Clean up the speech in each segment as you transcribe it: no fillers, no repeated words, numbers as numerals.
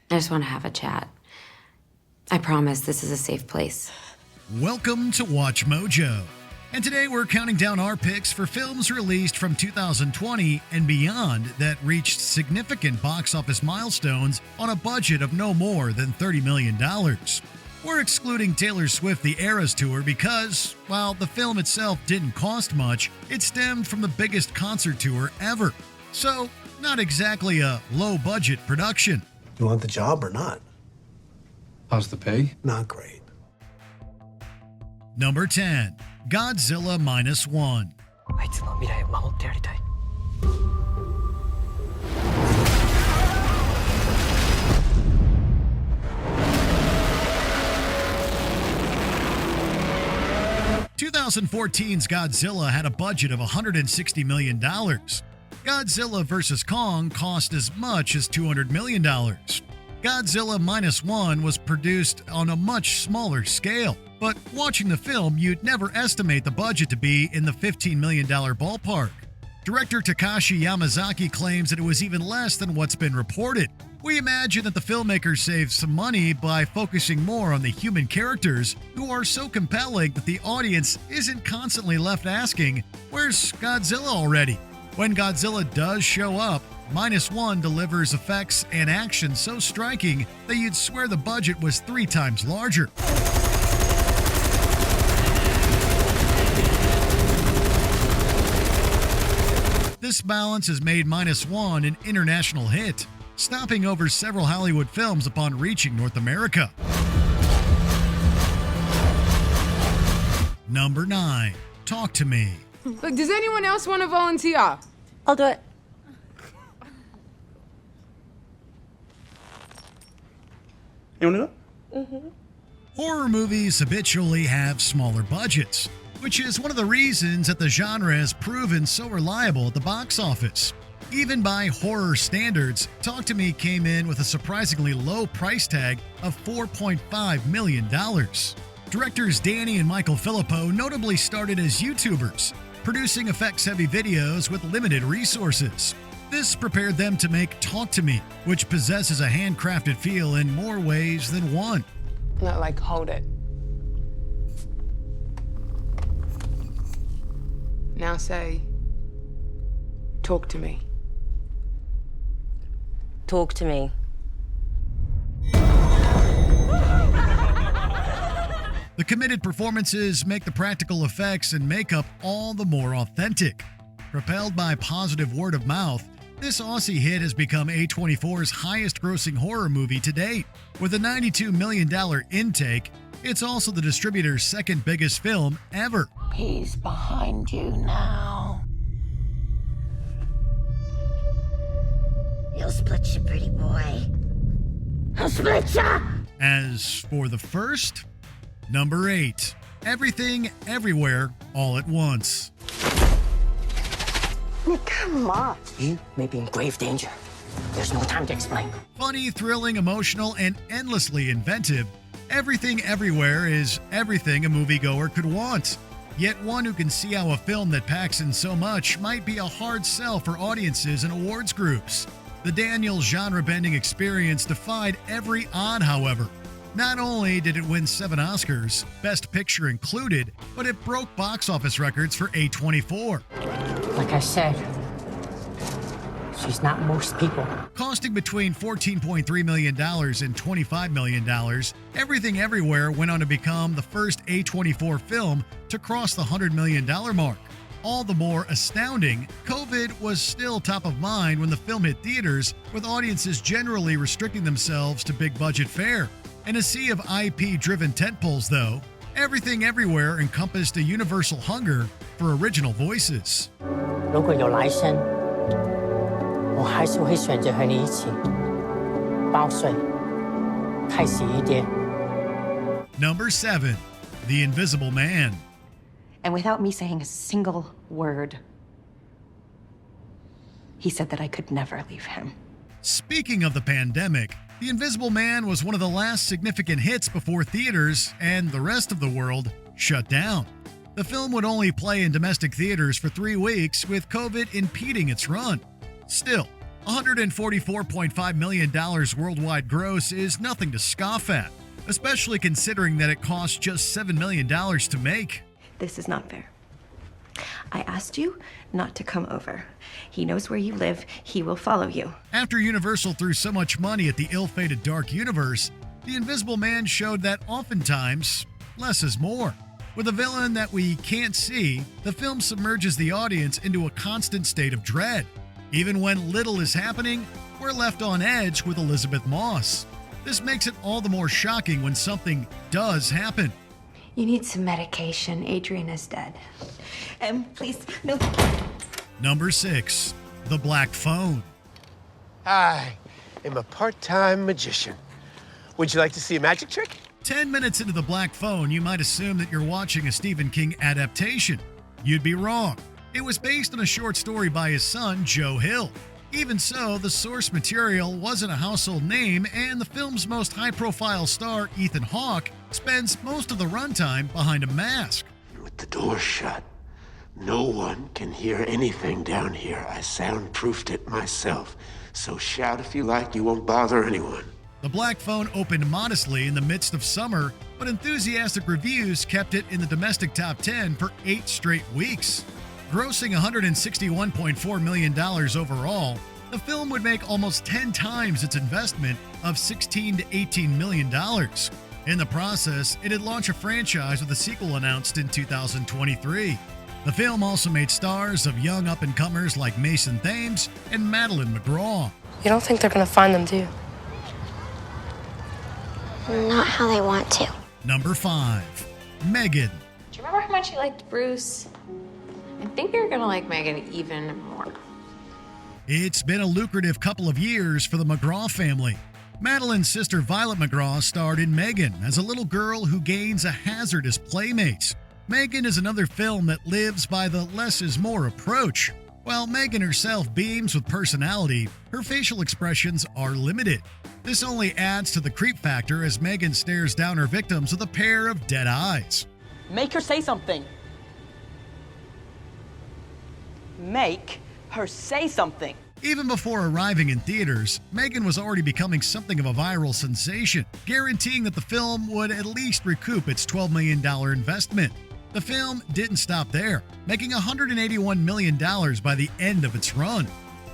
I just want to have a chat. I promise this is a safe place. Welcome to Watch Mojo. And today we're counting down our picks for films released from 2020 and beyond that reached significant box office milestones on a budget of no more than $30 million. We're excluding Taylor Swift The Eras Tour because, while the film itself didn't cost much, it stemmed from the biggest concert tour ever. So, not exactly a low-budget production. You want the job or not? How's the pay? Not great. Number 10, Godzilla Minus One. あいつの未来を守ってやりたい。2014's Godzilla had a budget of $160 million. Godzilla vs. Kong cost as much as $200 million. Godzilla Minus One was produced on a much smaller scale, but watching the film, you'd never estimate the budget to be in the $15 million ballpark. Director Takashi Yamazaki claims that it was even less than what's been reported. We imagine that the filmmakers saved some money by focusing more on the human characters who are so compelling that the audience isn't constantly left asking, "Where's Godzilla already?" When Godzilla does show up, Minus One delivers effects and action so striking that you'd swear the budget was 3 times larger. This balance has made Minus One an international hit, stopping over several Hollywood films upon reaching North America. Number 9, Talk to Me. Look, does anyone else want to volunteer? I'll do it. Horror movies habitually have smaller budgets, which is one of the reasons that the genre has proven so reliable at the box office. Even by horror standards, Talk to Me came in with a surprisingly low price tag of $4.5 million. Directors Danny and Michael Filippo notably started as YouTubers, producing effects-heavy videos with limited resources. This prepared them to make Talk to Me, which possesses a handcrafted feel in more ways than one. Not like, hold it. Now say, talk to me. Talk to me. The committed performances make the practical effects and makeup all the more authentic. Propelled by positive word of mouth, this Aussie hit has become A24's highest-grossing horror movie to date. With a $92 million intake, it's also the distributor's second biggest film ever. He's behind you now. He'll split you, pretty boy. He'll split you! As for the first, number 8, Everything, Everywhere, All at Once. Come on. You may be in grave danger. There's no time to explain. Funny, thrilling, emotional, and endlessly inventive, Everything Everywhere is everything a moviegoer could want. Yet one who can see how a film that packs in so much might be a hard sell for audiences and awards groups. The Daniels genre-bending experience defied every odd, however. Not only did it win 7 Oscars, Best Picture included, but it broke box office records for A24. Like I said, she's not most people. Costing between $14.3 million and $25 million, Everything Everywhere went on to become the first A24 film to cross the $100 million mark. All the more astounding, COVID was still top of mind when the film hit theaters, with audiences generally restricting themselves to big-budget fare. In a sea of IP-driven tentpoles, though, Everything Everywhere encompassed a universal hunger for original voices. 如果有来生，我还是会选择和你一起报税，开始一点。Number 7, The Invisible Man. And without me saying a single word, he said that I could never leave him. Speaking of the pandemic, The Invisible Man was one of the last significant hits before theaters and the rest of the world shut down. The film would only play in domestic theaters for 3 weeks, with COVID impeding its run. Still, $144.5 million worldwide gross is nothing to scoff at, especially considering that it cost just $7 million to make. This is not fair. I asked you not to come over. He knows where you live. He will follow you. After Universal threw so much money at the ill-fated Dark Universe, The Invisible Man showed that oftentimes, less is more. With a villain that we can't see, the film submerges the audience into a constant state of dread. Even when little is happening, we're left on edge with Elizabeth Moss. This makes it all the more shocking when something does happen. You need some medication. Adrian is dead. Please, no. Number 6. The Black Phone. I am a part-time magician. Would you like to see a magic trick? 10 minutes into The Black Phone, you might assume that you're watching a Stephen King adaptation. You'd be wrong. It was based on a short story by his son, Joe Hill. Even so, the source material wasn't a household name, and the film's most high-profile star, Ethan Hawke, spends most of the runtime behind a mask. With the door shut, no one can hear anything down here. I soundproofed it myself, so shout if you like, you won't bother anyone. The Black Phone opened modestly in the midst of summer, but enthusiastic reviews kept it in the domestic top 10 for 8 straight weeks. Grossing $161.4 million overall, the film would make almost 10 times its investment of $16 to $18 million. In the process, it'd launch a franchise with a sequel announced in 2023. The film also made stars of young up-and-comers like Mason Thames and Madeline McGraw. You don't think they're gonna find them, do you? Not how they want to. Number 5. Megan. Do you remember how much you liked Bruce? I think you're gonna like Megan even more. It's been a lucrative couple of years for the McGraw family. Madeline's sister Violet McGraw starred in Megan as a little girl who gains a hazardous playmate. Megan is another film that lives by the less is more approach. While Megan herself beams with personality, her facial expressions are limited. This only adds to the creep factor as Megan stares down her victims with a pair of dead eyes. Make her say something. Make her say something. Even before arriving in theaters, Megan was already becoming something of a viral sensation, guaranteeing that the film would at least recoup its $12 million investment. The film didn't stop there, making $181 million by the end of its run.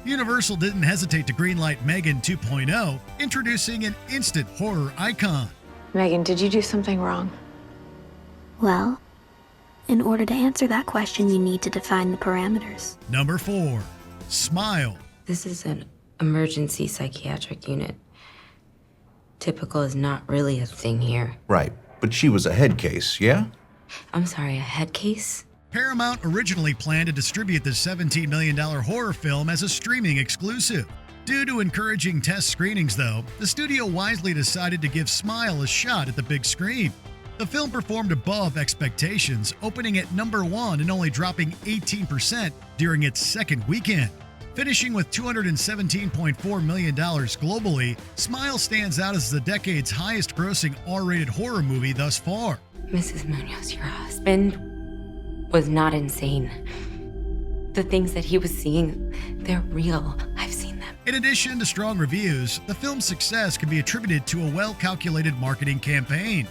Universal didn't hesitate to greenlight Megan 2.0, introducing an instant horror icon. Megan, did you do something wrong? Well, in order to answer that question, you need to define the parameters. Number 4. Smile. This is an emergency psychiatric unit. Typical is not really a thing here. Right, but she was a head case, yeah? I'm sorry, a head case? Paramount originally planned to distribute the $17 million horror film as a streaming exclusive. Due to encouraging test screenings, though, the studio wisely decided to give Smile a shot at the big screen. The film performed above expectations, opening at number 1 and only dropping 18% during its second weekend. Finishing with $217.4 million globally, Smile stands out as the decade's highest-grossing R-rated horror movie thus far. Mrs. Munoz, your husband was not insane. The things that he was seeing, they're real. I've seen them. In addition to strong reviews, the film's success can be attributed to a well-calculated marketing campaign.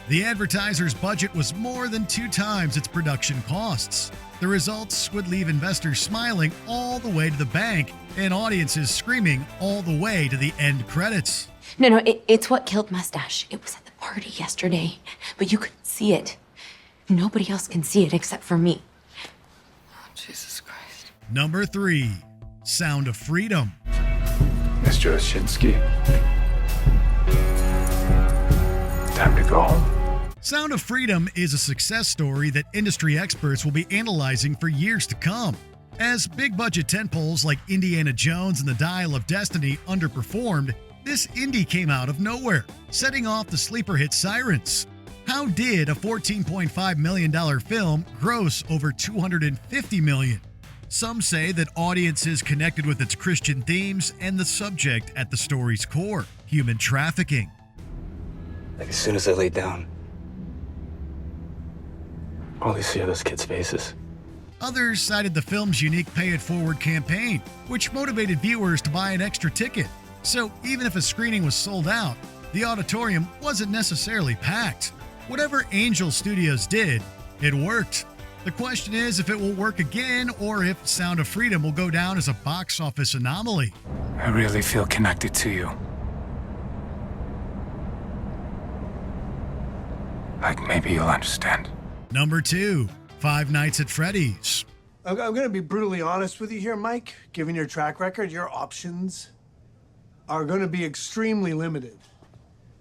The advertiser's budget was more than 2 times its production costs. The results would leave investors smiling all the way to the bank and audiences screaming all the way to the end credits. No, it's what killed Mustache. It was at the party yesterday, but you couldn't see it. Nobody else can see it except for me. Oh, Jesus Christ. Number 3. Sound of Freedom. Mr. Oshinsky. Time to go home. Sound of Freedom is a success story that industry experts will be analyzing for years to come. As big-budget tentpoles like Indiana Jones and the Dial of Destiny underperformed, this indie came out of nowhere, setting off the sleeper hit Sirens. How did a $14.5 million film gross over $250 million? Some say that audiences connected with its Christian themes and the subject at the story's core, human trafficking. Like as soon as I lay down, all I see are those kids' faces. Others cited the film's unique pay-it-forward campaign, which motivated viewers to buy an extra ticket. So even if a screening was sold out, the auditorium wasn't necessarily packed. Whatever Angel Studios did, it worked. The question is if it will work again or if Sound of Freedom will go down as a box office anomaly. I really feel connected to you. Like maybe you'll understand. Number 2, Five Nights at Freddy's. I'm going to be brutally honest with you here, Mike. Given your track record, your options are going to be extremely limited.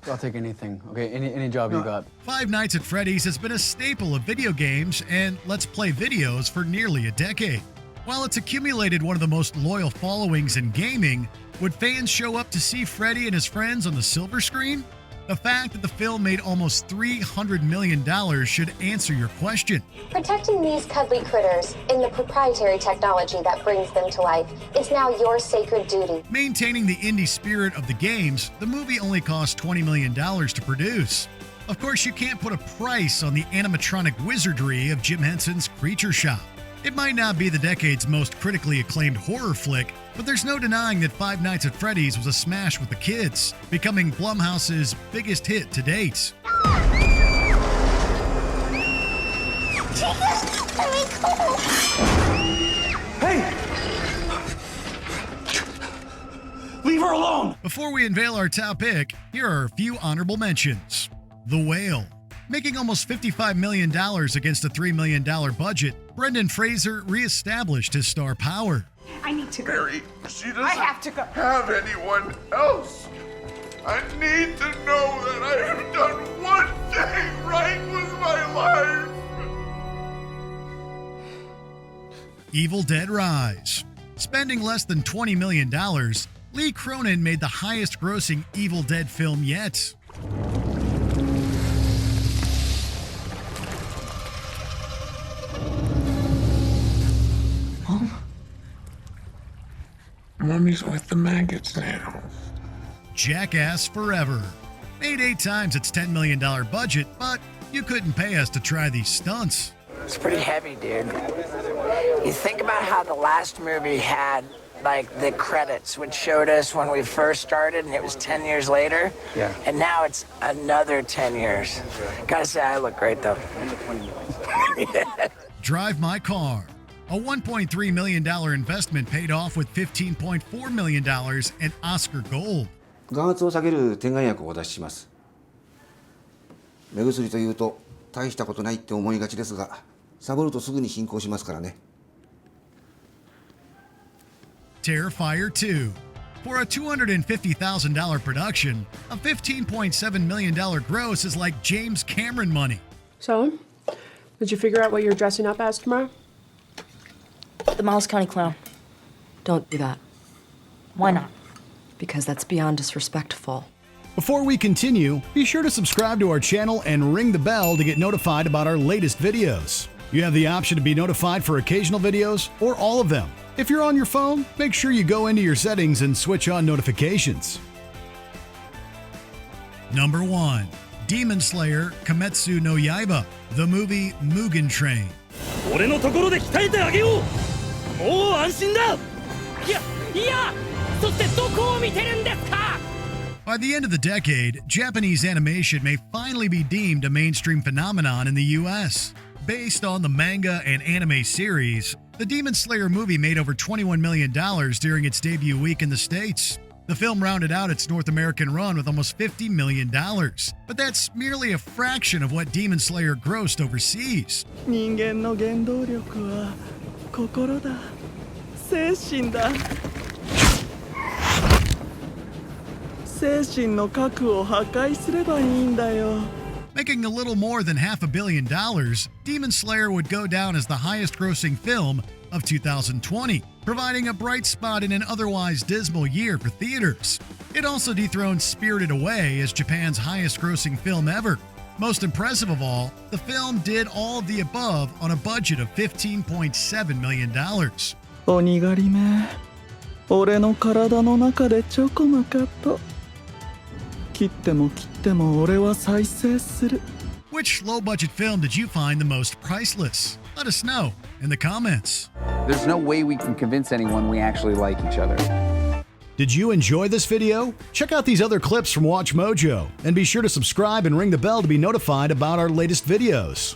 I'll take anything, okay? Any job you got. Five Nights at Freddy's has been a staple of video games and Let's Play videos for nearly a decade. While it's accumulated one of the most loyal followings in gaming, would fans show up to see Freddy and his friends on the silver screen? The fact that the film made almost $300 million should answer your question. Protecting these cuddly critters in the proprietary technology that brings them to life is now your sacred duty. Maintaining the indie spirit of the games, the movie only cost $20 million to produce. Of course, you can't put a price on the animatronic wizardry of Jim Henson's Creature Shop. It might not be the decade's most critically acclaimed horror flick, but there's no denying that Five Nights at Freddy's was a smash with the kids, becoming Blumhouse's biggest hit to date. Hey! Leave her alone! Before we unveil our top pick, here are a few honorable mentions. The Whale. Making almost $55 million against a $3 million budget, Brendan Fraser reestablished his star power. I need to go. Mary, she doesn't I have to go. have anyone else. I need to know that I have done one thing right with my life. Evil Dead Rise. Spending less than $20 million, Lee Cronin made the highest grossing Evil Dead film yet. Mommy's with the maggots now. Jackass Forever. Made 8 times its $10 million budget, but you couldn't pay us to try these stunts. It's pretty heavy, dude. You think about how the last movie had, like, the credits, which showed us when we first started, and it was 10 years later. Yeah. And now it's another 10 years. Gotta say, I look great, though. Drive My Car. A $1.3 million investment paid off with $15.4 million and Oscar Gold. 眼圧を下げる点眼薬をお出しします。目薬というと大したことないって思いがちですが、サボるとすぐに進行しますからね。Terrifier 2. For a $250,000 production, a $15.7 million gross is like James Cameron money. So, did you figure out what you're dressing up as tomorrow? The Miles County Clown. Don't do that. Why not? Because that's beyond disrespectful. Before we continue, be sure to subscribe to our channel and ring the bell to get notified about our latest videos. You have the option to be notified for occasional videos or all of them. If you're on your phone, make sure you go into your settings and switch on notifications. Number 1. Demon Slayer Kimetsu no Yaiba, the movie Mugen Train. 俺のところで鍛えてあげよう。もう安心だ。そしてどこを見てるんですか? By the end of the decade, Japanese animation may finally be deemed a mainstream phenomenon in the US. Based on the manga and anime series, the Demon Slayer movie made over $21 million during its debut week in the States. The film rounded out its North American run with almost $50 million. But that's merely a fraction of what Demon Slayer grossed overseas. 人間の原動力は心だ。精神だ。精神の核を破壊すればいいんだよ。 Making a little more than $500 million, Demon Slayer would go down as the highest-grossing film of 2020, providing a bright spot in an otherwise dismal year for theaters. It also dethroned Spirited Away as Japan's highest-grossing film ever. Most impressive of all, the film did all of the above on a budget of $15.7 million. 鬼狩りめ、俺の体の中でちょこまかと。切っても切っても俺は再生する。 Which low-budget film did you find the most priceless? Let us know. in the comments. There's no way we can convince anyone we actually like each other. Did you enjoy this video? Check out these other clips from Watch Mojo and be sure to subscribe and ring the bell to be notified about our latest videos.